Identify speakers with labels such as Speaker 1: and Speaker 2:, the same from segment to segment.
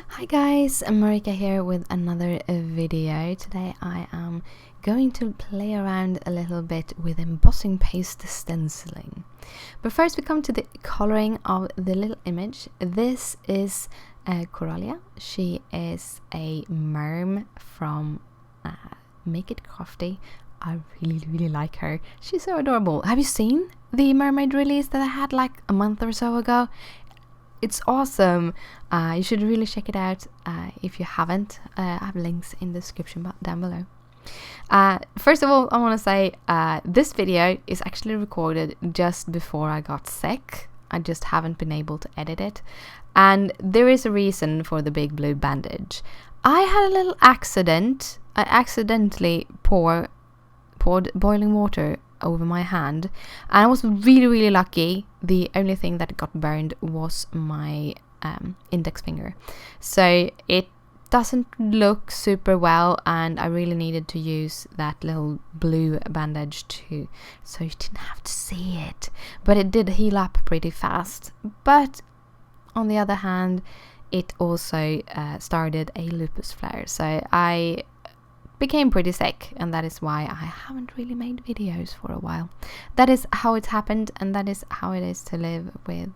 Speaker 1: Hi guys, Marika here with another video. Today I am going to play around a little bit with embossing paste stenciling. But first we come to the coloring of the little image. This is Coralia. She is a merm from Make It Crafty. I really like her. She's so adorable. Have you seen the mermaid release that I had like a month or so ago? It's awesome. You should really check it out if you haven't. I have links in the description down below. First of all, I want to say this video is actually recorded just before I got sick. I just haven't been able to edit it. And there is a reason for the big blue bandage. I had a little accident. I accidentally poured boiling water over my hand, and I was really lucky. The only thing that got burned was my index finger, so it doesn't look super well, and I really needed to use that little blue bandage too, so you didn't have to see it, but it did heal up pretty fast. But on the other hand, it also started a lupus flare, so I became pretty sick, and that is why I haven't really made videos for a while. That is how it happened, and that is how it is to live with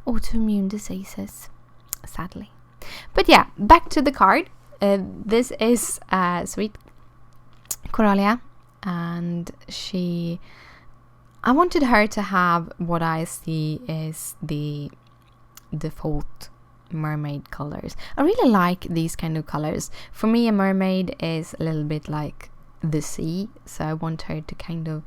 Speaker 1: autoimmune diseases, sadly. But yeah, back to the card. This is sweet Coralia, and I wanted her to have what I see is the default mermaid colors. I really like these kind of colors. For me, a mermaid is a little bit like the sea, so I want her to kind of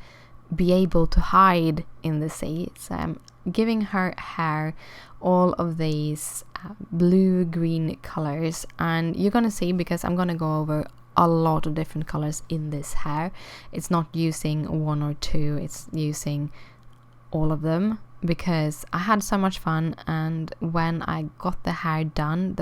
Speaker 1: be able to hide in the sea. So I'm giving her hair all of these blue green colors, and you're gonna see, because I'm gonna go over a lot of different colors in this hair. It's not using one or two, it's using all of them, because I had so much fun. And when I got the hair done,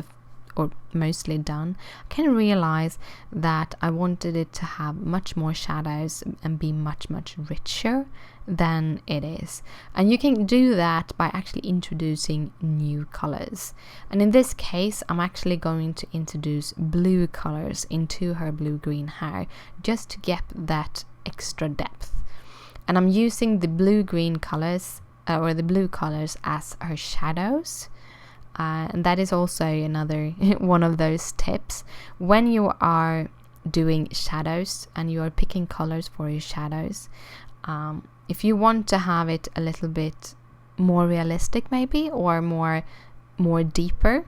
Speaker 1: or mostly done, I kind of realized that I wanted it to have much more shadows and be much richer than it is. And you can do that by actually introducing new colors. And in this case, I'm actually going to introduce blue colors into her blue-green hair, just to get that extra depth. And I'm using the blue-green colors or the blue colors as her shadows, and that is also another one of those tips when you are doing shadows and you are picking colors for your shadows. If you want to have it a little bit more realistic, maybe, or more deeper,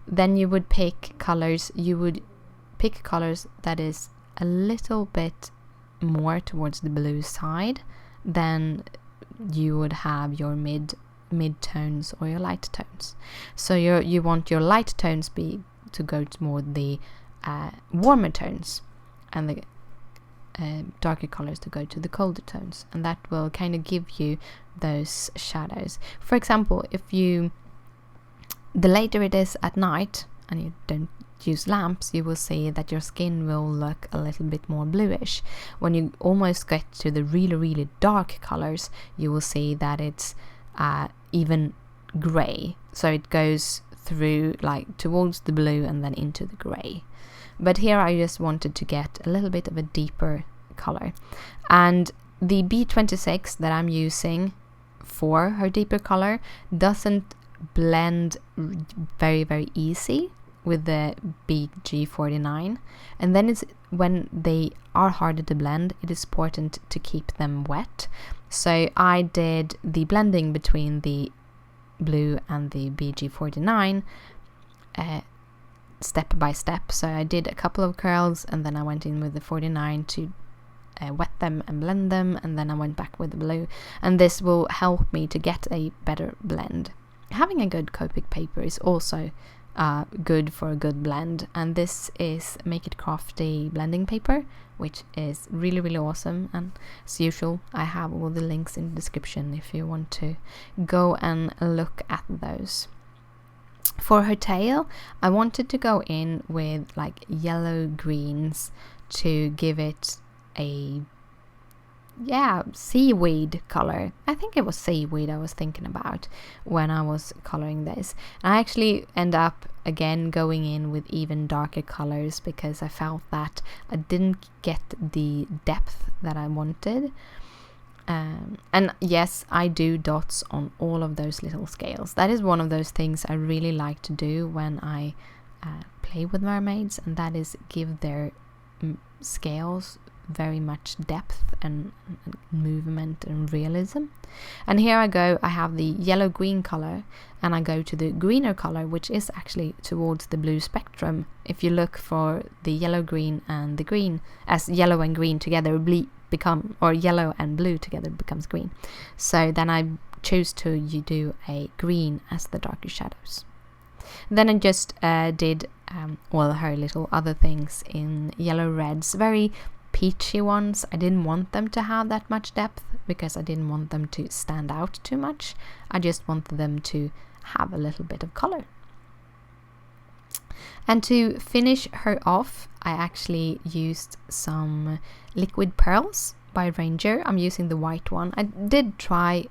Speaker 1: then you would pick colors. You would pick colors that is a little bit more towards the blue side than you would have your mid-tones or your light tones. So you want your light tones to go to more the warmer tones, and the darker colors to go to the colder tones, and that will kind of give you those shadows. For example, the later it is at night and you don't use lamps, you will see that your skin will look a little bit more bluish. When you almost get to the really dark colors, you will see that it's even gray, so it goes through like towards the blue and then into the gray. But here I just wanted to get a little bit of a deeper color, and the B26 that I'm using for her deeper color doesn't blend very easy with the BG49, and then it's when they are harder to blend, it is important to keep them wet. So I did the blending between the blue and the BG49 step by step. So I did a couple of curls, and then I went in with the 49 to wet them and blend them, and then I went back with the blue, and this will help me to get a better blend. Having a good Copic paper is also good for a good blend, and this is Make It Crafty blending paper, which is really awesome. And as usual, I have all the links in the description if you want to go and look at those. For her tail, I wanted to go in with like yellow greens to give it a yeah, seaweed color. I think it was seaweed I was thinking about when I was coloring this. I actually end up again going in with even darker colors because I felt that I didn't get the depth that I wanted. And yes, I do dots on all of those little scales. That is one of those things I really like to do when I play with mermaids, and that is give their scales very much depth and movement and realism. And here I go, I have the yellow green color, and I go to the greener color, which is actually towards the blue spectrum. If you look for the yellow green and the green, as yellow and green together become, or yellow and blue together becomes green. So then I choose to do a green as the darker shadows. Then I just did all her little other things in yellow reds, very peachy ones. I didn't want them to have that much depth because I didn't want them to stand out too much. I just wanted them to have a little bit of color. And to finish her off, I actually used some liquid pearls by Ranger. I'm using the white one. I did try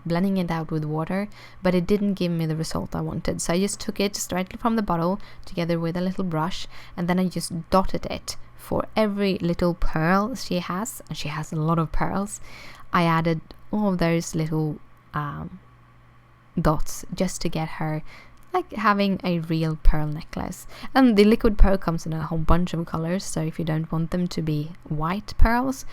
Speaker 1: blending it out with water, but it didn't give me the result I wanted. So I just took it straight from the bottle together with a little brush, and then I just dotted it for every little pearl she has, and she has a lot of pearls. I added all of those little dots just to get her like having a real pearl necklace. And the liquid pearl comes in a whole bunch of colors, so if you don't want them to be white pearls,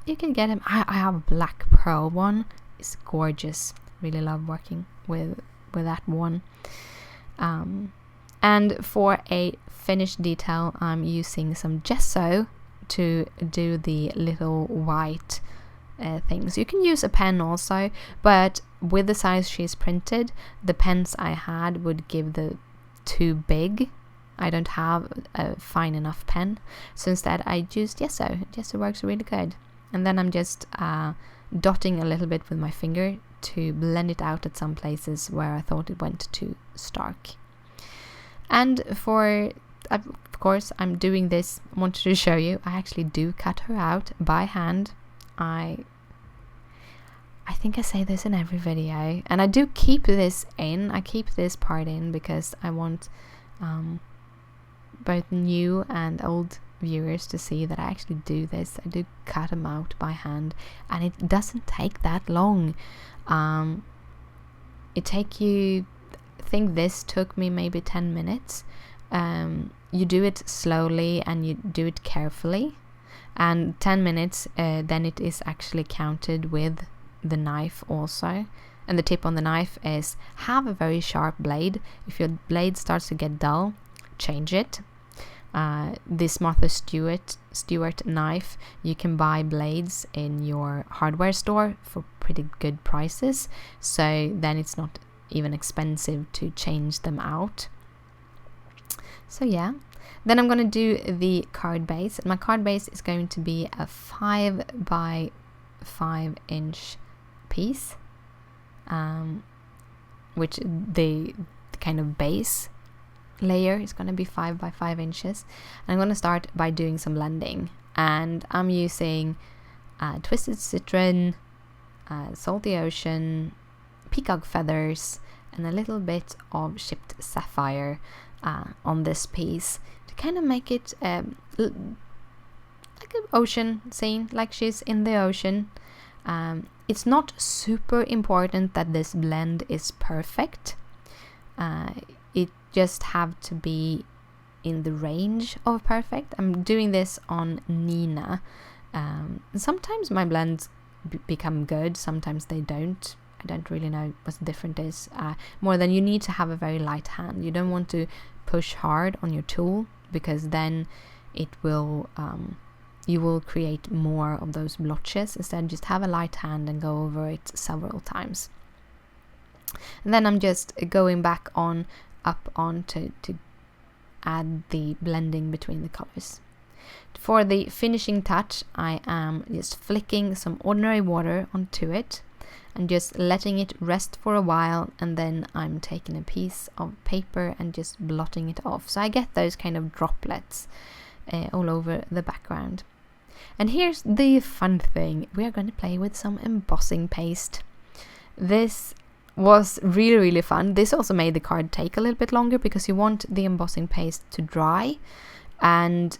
Speaker 1: you can get them. I have a black pearl one. It's gorgeous. Really love working with that one. And for a finished detail, I'm using some gesso to do the little white things. You can use a pen also, but with the size she's printed, the pens I had would give the too big. I don't have a fine enough pen, so instead I used gesso. Gesso works really good. And then I'm just dotting a little bit with my finger to blend it out at some places where I thought it went too stark. And for, of course, I'm doing this, I wanted to show you, I actually do cut her out by hand. I think I say this in every video, and I do keep this in. I keep this part in because I want both new and old viewers to see that I actually do this. I do cut them out by hand, and it doesn't take that long. It take you, I think this took me maybe 10 minutes. You do it slowly and you do it carefully, and 10 minutes then it is actually counted with the knife also. And the tip on the knife is have a very sharp blade. If your blade starts to get dull, change it. This Martha Stewart knife, you can buy blades in your hardware store for pretty good prices, so then it's not even expensive to change them out. So yeah, then I'm going to do the card base, and my card base is going to be a 5 by 5 inch piece, which the kind of base layer is going to be 5 by 5 inches. And I'm going to start by doing some blending, and I'm using twisted citron, salty ocean, peacock feathers, and a little bit of chipped sapphire on this piece to kind of make it like an ocean scene, like she's in the ocean. It's not super important that this blend is perfect. It just have to be in the range of perfect. I'm doing this on Nina. Sometimes my blends become good, sometimes they don't. I don't really know what the difference is. More than you need to have a very light hand. You don't want to push hard on your tool, because then it will you will create more of those blotches. Instead, just have a light hand and go over it several times. And then I'm just going back up on to add the blending between the colors. For the finishing touch, I am just flicking some ordinary water onto it and just letting it rest for a while, and then I'm taking a piece of paper and just blotting it off, so I get those kind of droplets all over the background. And here's the fun thing. We are going to play with some embossing paste. This was really fun. This also made the card take a little bit longer because you want the embossing paste to dry, and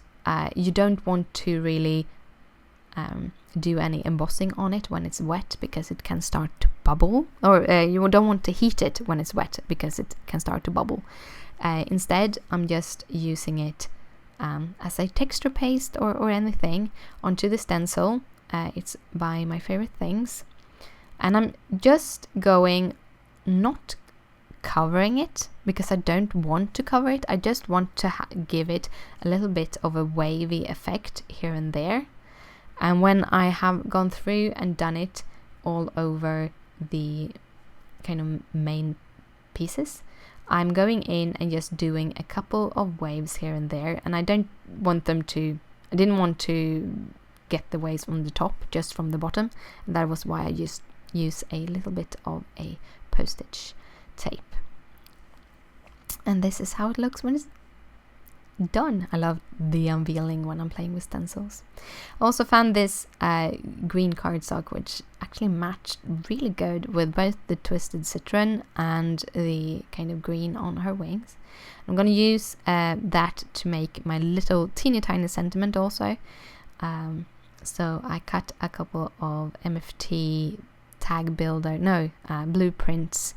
Speaker 1: you don't want to really do any embossing on it when it's wet because it can start to bubble, or you don't want to heat it when it's wet because it can start to bubble. Instead, I'm just using it as a texture paste or anything onto the stencil. It's by My Favorite Things, and I'm just going, not covering it because I don't want to cover it. I just want to give it a little bit of a wavy effect here and there. And when I have gone through and done it all over the kind of main pieces, I'm going in and just doing a couple of waves here and there. And I didn't want to get the waves from the top, just from the bottom. And that was why I just use a little bit of a postage tape. And this is how it looks when it's done. I love the unveiling when I'm playing with stencils. I also found this green cardstock, which actually matched really good with both the twisted citron and the kind of green on her wings. I'm going to use that to make my little teeny tiny sentiment also. So I cut a couple of MFT tag builder, blueprints,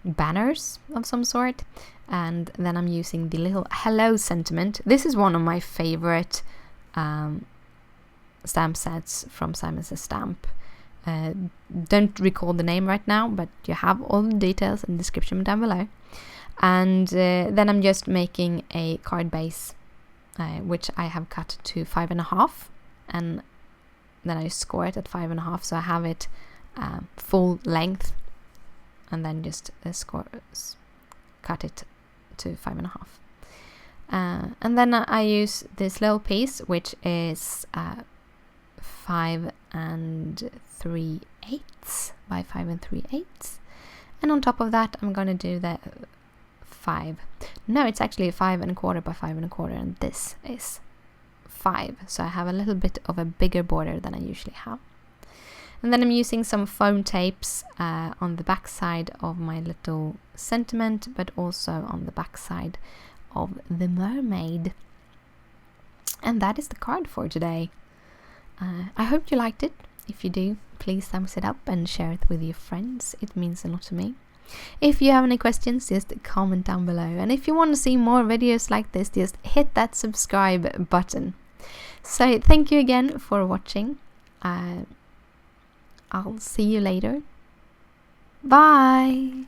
Speaker 1: banners of some sort, and then I'm using the little hello sentiment. This is one of my favorite stamp sets from Simon Says Stamp. Don't recall the name right now, but you have all the details in the description down below. And then I'm just making a card base, which I have cut to 5.5, and then I score it at 5.5, so I have it full length, and then just cut it to 5.5. And then I use this little piece, which is 5 3/8 by 5 3/8, and on top of that I'm going to do the 5. No, it's actually 5 1/4 by 5 1/4, and this is 5. So I have a little bit of a bigger border than I usually have. And then I'm using some foam tapes on the back side of my little sentiment, but also on the back side of the mermaid. And that is the card for today. I hope you liked it. If you do, please thumbs it up and share it with your friends. It means a lot to me. If you have any questions, just comment down below. And if you want to see more videos like this, just hit that subscribe button. So thank you again for watching. I'll see you later. Bye!